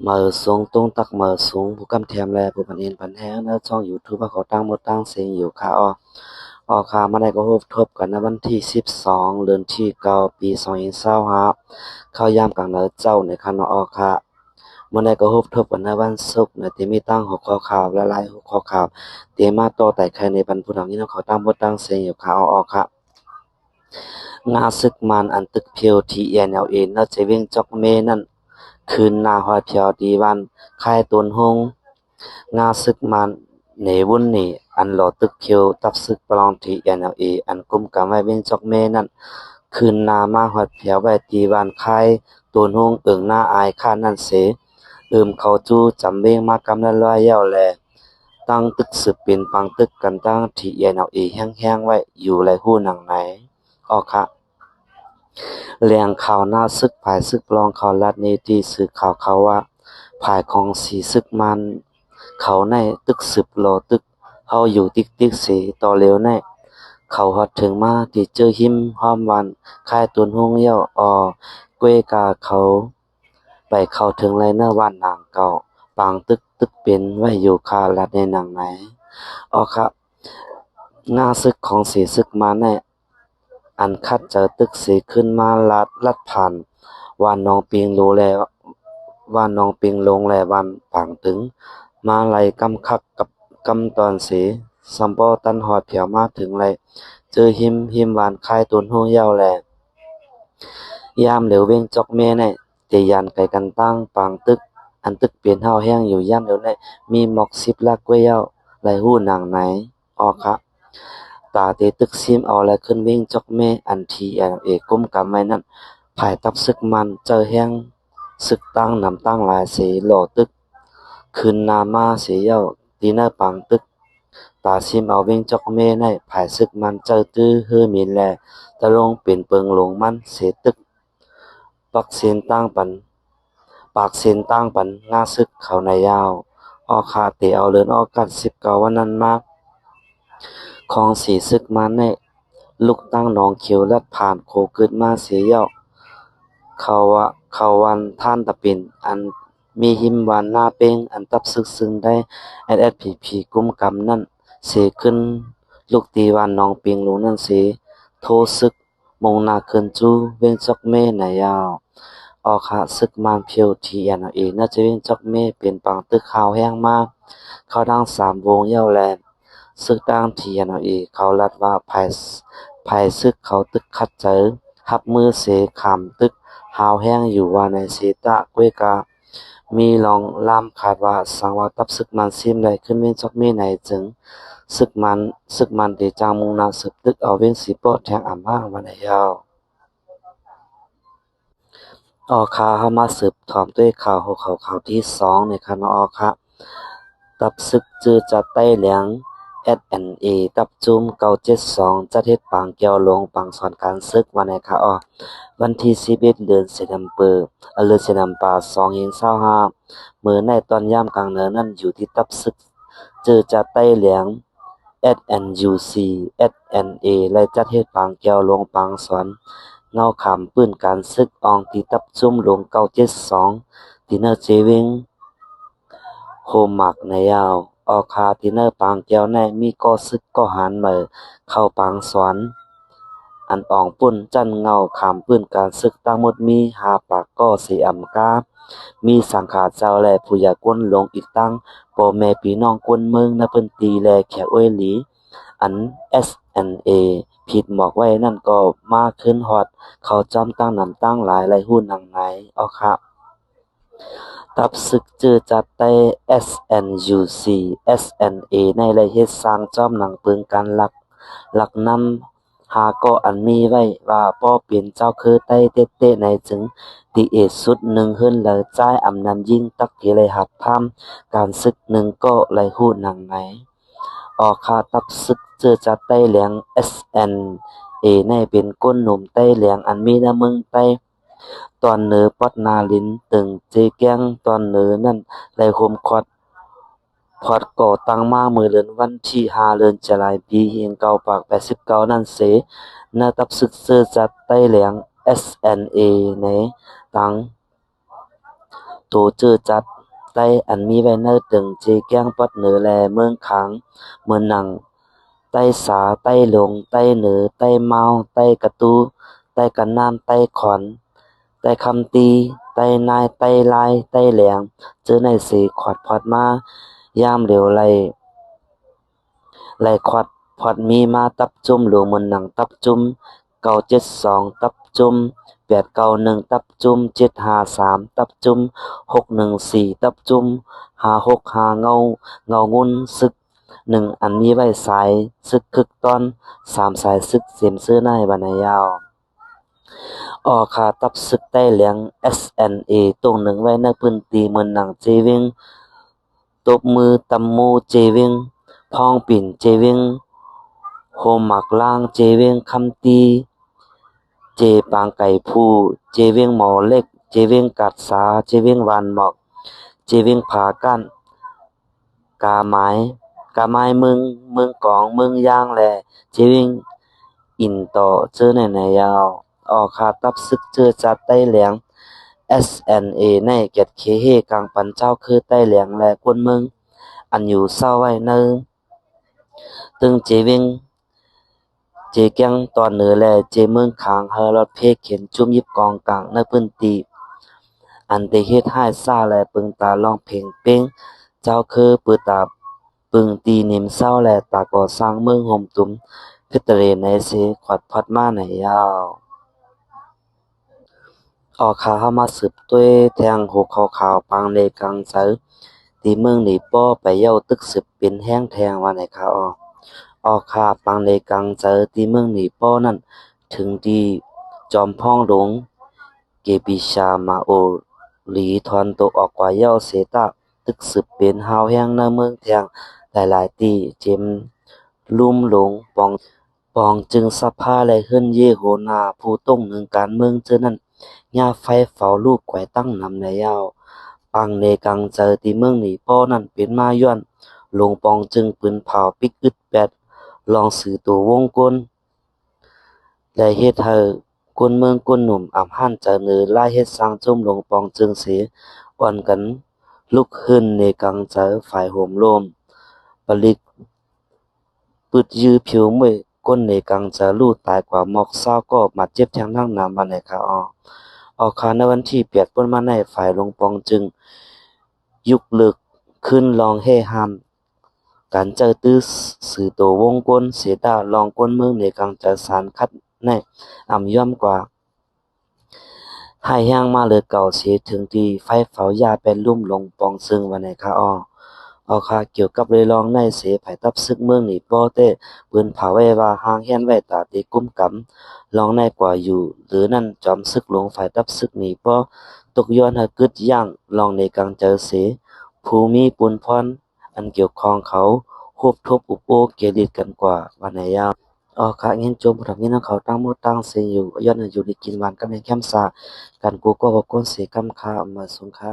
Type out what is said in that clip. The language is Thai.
Mở xuống tung tắc mở xuốngผู้cầm thèm lèผู้bản in bản hé nó trong YouTube เขาตั้งหมดตั้งเสียงอยู่ค่ะออค่ะมาได้ก็พบทบกันในวันที่12เดือนที่9ปี2025เข้ายามกลางเนื้อเจ้าในค่ะเนาะค่ะมาได้ก็พบทบกันในวันศุกร์ในที่มีตั้งหัวข้อข่าวและหลายหัวข้อข่าวที่มาต่อแต่ใครในบรรพุทธนี้เขาตั้งหมดตั้งเสียงอยู่ค่ะค่ะงาศึกมันอันตึกเพียวที่ ENLA น่าจะวิ่งจอกเมนั่นคืนนาหอยเพียวดีวันค่ายตนหงงาศึกมันในวุ่นนี่อันหลอตึกเพียวตับศึกปลองที่ ENLA อันกุมกำไว้วิ่งจอกเมนั่นคืนนามาหอยเพียวไว้ดีวันค่ายตนหงเอิงหน้าอายค่านั่นเสเขาจู้จำเบงมากำละร้อยเย้าแลตั้งตึกสืบเป็นปังตึกกันตั้งที่ ENLA แห้งๆไว้อยู่ไรหู้หนังไหนค่ะแหล่งข่าวหน้าศึกภายศึกรองข่าวรัฐนี้ที่สื่อข่าวเขาว่าภายของสีศึกมันเขาในตึกสืบโลตึกเฮาอยู่ติ๊กสีต่อเร็วในเขาฮอดถึงมาที่เจอหิมห้อมวันค่ายตุนฮงเย้ากวยกาเขาไปเข้าถึงไรเนอร์วันนางเก่าปางตึกเป็นไว้อยู่คารัฐในหนังไหนครับหน้าศึกของสีศึกมาในอันคัดเจอตึกสีขึ้นมาลัดผ่านว่านน้องปิงรู้แล้วว่านน้องปิงลงแลวันปางตึงมาไล่กำคักกับกำตอนสีซัมปอตันหอดเผียวมาถึงไรเจอหิมหวานคายตุนหูเย้าแลยามเหลวเว้งจอกเมในเตยันไกกันตั้งปางตึกอันตึกเปลี่ยนเฮาแห้งอยู่ย่ำเหลวในมีหมอก10ลักกวยเย้าไรหู้หนังไหนค่ะตาเตตึกซิมเอาและขึ้นวิ่งจอกเมอันทีกุมกำไว้นั่นภายตับศึกมันเจอแห้งศึกตั้งนำตั้งหลายเสหล่อตึกคืนนามาเสียเย้าตีเนอปังตึกตาซิมเอาวิ่งจอกเมในภายศึกมันเจอตื้อเฮือมีแลตะลงเป็นเปิงหลงมันเสตึกปักเสียนตั้งปันปากเสียนตั้งปันงาศึกเขาในยาวคาเตเอาเลินกัด19วันนั้นมากของสีศึกมันในลูกตั้งหนองเขียวลัดผ่านโคกึดมาเสียเย้าเขาวันท่านตะปินอันมีหิมวันหน้าเป้งอันตับซึกซึ่งได้ SSPP กุมกำนั่นเสขึ้นลูกตีวันน้องปิงลงนั่นเสโทซึกมงนาขึ้นจูเว้งจอกเมนายาวค่ะซึกมันเพียวทีอันเอน่าจะเว้งจอกเมเป็นปังตึกข่าวแห้งมากเขาดัง3วงเย้าแลซึกดังทีอันเอเขาลัดว่าภายซึกเขาตึกคัดเจอหับมือเสขามตึกหาวแห้งอยู่ว่าในเสตะกวยกามีลองล่ามขาดว่าสังว่าตับศึกมันซิมได้ขึ้นเว้นจอกเมไหนจึงศึกมันเดจางมุงนาสืบตึกเอาเว้นสีโปแทงอ่ำบ้างวันยาวค่ะเฮามาสืบถอมด้วยข่าวหัวข่าวที่2ในค่ะเนาะค่ะตับศึกจือจัดใต้เหลียง SNA ตับจุ้ม972จัดเฮ็ดปางแก้วหลวงปางสอนการศึกวันไหนค่ะวันที่11เดือนสิงหาคมเดือนสิงหาคม2025มื้อในตอนยามกลางเนินนั้นอยู่ที่ตับศึกจือจัดใต้เหลียง SNUC SNA และจัดเฮ็ดปางแก้วหลวงปางสอนเงาขำปื้นการศึกอองที่ตับจุ้มหลวง972ที่เนอเจวิงโฮมักในยาวคาที่เนอปางแก้วในมีก่อศึกก่อหารเหมอเข้าปางสอนอันอ่องปุ้นจันเงาขามปื้นการศึกทั้งหมดมี5ปากก่อ4อำกามีสังขาเจ้าและผู้ใหญ่ก้นลงอีกตั้งพ่อแม่พี่น้องก้นเมืองนะเพิ่นตีแลแขกอ้วยหลีอัน SNA ผิดหมอกไว้นั่นก็มาขึ้นฮอดเขาจอมตั้งนำตั้งหลายหุ้นหนังไหนค่ะตับศึกจือจัดใต้ SNUC SNA ในและเฮ็ดสร้างจอมหนังปึงการลักนำหาก็อันมีไว้ว่าป้อเป็นเจ้าคือใต้เต้ในจึงตีเอสุดหนึ่งขึ้นแล้วจ่ายอำนำยิ่งตักเกเลยหับพามการศึกหนึ่งก็ไหหู้หนังไหนค่าตับศึกเจอจัดใต้เหลียง SNA ในเป็นก้นหนุ่มใต้เหลียงอันมีน้ำมึงใต้ตอนเหนือปอดนาลินตึงเจแก้งตอนเหนือนั่นไหลโฮมคอดพอดก่อตั้งมามื้อเดือนวันที่5เดือนจะลายปีเฮียง989นั่นเสนาตับศึกเจอจัดใต้เหลียง SNA ในตัง tổ chư chặt tay ăn mi vai nơi từng chế kiang bọt nửa lè mương kháng mương nặng tay xá tay lùng tay nửa tay mau tay cà tu tay cà nam tay khỏn tay khăm ti tay nai tay lai tay lẻng chữ này sĩ khoát phọt ma yam liều lầy khoát phọt mi ma tập trung lùa mương nặng tập trung cầu chết song tập trungแปดเก้าหนึ่งตับจุ่มเจ็ดห้าสามตับจุ่มหกหนึ่งสี่ตับจุ่มห้าหกห้าเงางุ่นซึกหนึ่งอันมีไว้สายซึกคึกตอนสามสายซึกเสียมซื้อในบรรณายาวออคาตับซึกใต้เหลียง SNA ตรงหนึ่งไว้ในพื้นที่เมืองหนังเจวิงตบมือตำมูเจวิงพองปิ่นเจวิงโฮมหมักล่างเจวิงคำตีเจปางไก่ผู้เจเวียงหมอเล็กเจเวียงกัดสาเจเวียงวานหมอกเจเวียงผากั้นกาไม้เมืองกองเมืองย่างแลเจเวียงอินต่อเจอในยาวออกคาตับซึกเจอจัดใต้เหลียง SNA ในเกียรติเคเฮกลางปันเจ้าคือใต้เหลียงและกวนเมืองอันอยู่เศร้าไว้เนิงตึงเจเวียงเจแก้งตอนเหนือและเจเมืองขางเฮารถเพเข็นจุ่มยิบกองกลางในพื้นที่อันได้เฮ็ดให้ซาและปึงตาร้องเพลงเป้งเจ้าคือปือตาปึงตีนิมเศร้าและตาก่อสร้างเมืองห่มตุ้มพิตเรในเสขวัดพัดมาในยาวออกข่าวเข้ามาสืบด้วยแทงหูขาวๆปังเลกังเซอตีเมืองหนีป้อไปเย้าตึกสืบเป็นแห้งแทงว่าในข่าวออกข่าปังเลกังเจอที่เมืองหนีป้อนั่นถึงที่จอมพ่องหลงเกปิชามาโอหลีทอนตกออกกว่าเย้าเสตาตึกสืบเป็นฮาวแห้งในเมืองแทงหลายๆตีเจมลุ่มหลงปองจึงสัพพาและขึ้นเยโหนาผู้ต้งหนึ่งการเมืองเจอนั้นย่าไฟเฝ้าลูกแขวตั้งนำในยาวปังเลกังเจอที่เมืองหนีป้อนั่นเป็นมาย้อนหลงปองจึงปืนเผาปิกอึดแปดลองสื่อตัววงกลและเฮ็ดให้คนเมืองคนหนุ่มอำหันจะเนือลายเฮ็ดสร้างจมหลงปองจึงเสียอ่อนกันลุกขึ้นในกังเจอฝ่ายโหมโลมปลิกปึดยื้อผิวมวยก้นในกังเจอลู่ตายกว่าหมอกเศร้าก็มาเจ็บทางทั้งน้ำมาในขาออกคาในวันที่เปียดป้นมาในฝ่ายหลงปองจึงยุกลึกขึ้นลองเฮหามการเจอตื้อสื่อตัววงกลเสดาลองก้นเมืองในกังจะสารคัดในอ่ำย่อมกว่าให้แห้งมาเลยเก่าเสียถึงที่ไฟเฝ้ายาเป็นลุ่มลงปองซึ่งวันในคาเอาคาเกี่ยวกับเลยลองในเสไผตับซึกเมืองนี่ป้อเต้ปืนเผาไว้ว่าหางเฮียนไว้ตาตีกุ้มกำลองในกว่าอยู่หรือนั่นจอมซึกหลวงฝ่ายตับซึกนี่ป้อตกย้อนให้กึดย่างลองในกังเจอเสภูมิปุนพรอันเกี่ยวข้องเขาควบทบอุปโภคเกลิดกันกว่าวันไหนยาวค่ะเงินโจมทำเงินเขาตั้งหมดตั้งเสียอยู่ย้อนอยู่ในกินวันก็ในแคมป์ซาการกูก็บอกคนเสียกำค่ามาสงค่า